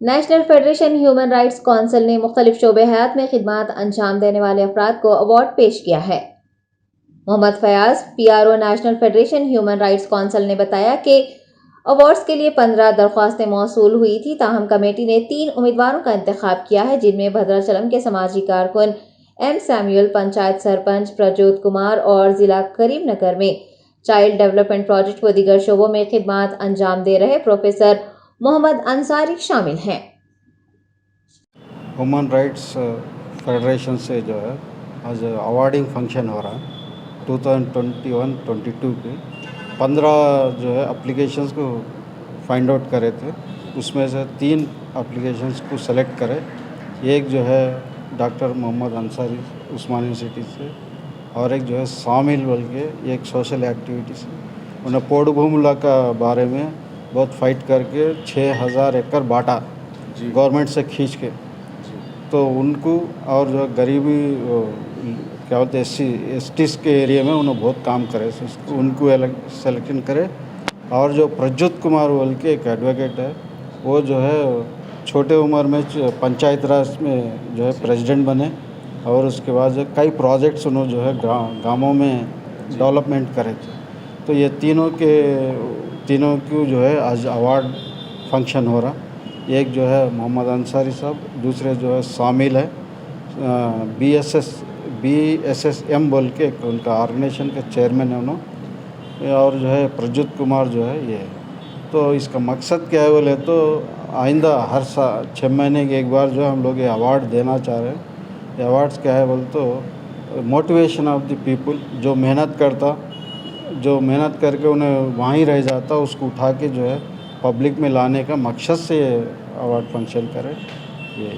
National federation human rights council ने मुख्तलिफ शोबे हयात में खिदमात अंजाम देने वाले अफराद को अवार्ड पेश किया है। Mohammad Fayaz PRO national federation human rights council ने बताया कि अवार्ड्स के लिए 15 दरख्वास्तें मौसूल हुई थी, ताहम कमेटी ने 3 उम्मीदवारों का इंतखाब किया है, जिनमें भद्राचलम के समाजी कारकुन M सैमुअल, पंचायत सरपंच प्रजोत कुमार और जिला करीमनगर में चाइल्ड डेवलपमेंट प्रोजेक्ट व दीगर शोबों में खिदमात अंजाम दे रहे प्रोफेसर मोहम्मद अंसारी शामिल हैं। ह्यूमन राइट्स फेडरेशन से जो है आज अवार्डिंग फंक्शन हो रहा है 2021-22 के 15 जो है एप्लीकेशंस को फाइंड आउट करे थे। उसमें से 3 एप्लीकेशंस को सेलेक्ट करे। एक जो है डॉक्टर मोहम्मद अंसारी उस्मान यूनिवर्सिटी से और एक जो है शामिल बोल के एक सोशल एक्टिविटी से। उन्हें पोड़ भूमिला का बारे में बहुत फाइट करके 6000 एकड़ बांटा गवर्नमेंट से खींच के, तो उनको और जो गरीबी क्या बोलते हैं STs के एरिया में उन्होंने बहुत काम करे, उनको सेलेक्शन करे। और जो प्रज्योत कुमार बोल के एक एडवोकेट है, वो जो है छोटे उम्र में पंचायत राज में जो है प्रेसिडेंट बने और उसके बाद जो कई प्रोजेक्ट्स उन्होंने जो है गाँवों में डेवलपमेंट करे थे। तो ये तीनों को जो है आज अवार्ड फंक्शन हो रहा। एक जो है मोहम्मद अंसारी साहब, दूसरे जो है शामिल है BSSM बोल के उनका ऑर्गेनाइजेशन के चेयरमैन है उन्होंने, और जो है प्रज्योत कुमार जो है ये। तो इसका मकसद क्या है बोले तो आइंदा हर साल 6 महीने के एक बार जो हम लोग ये अवार्ड देना चाह रहे हैं। ये अवार्ड्स क्या है बोले तो मोटिवेशन ऑफ द पीपल, जो मेहनत करके उन्हें वहीं रह जाता, उसको उठा के जो है पब्लिक में लाने का मकसद से अवार्ड फंक्शन करें ये।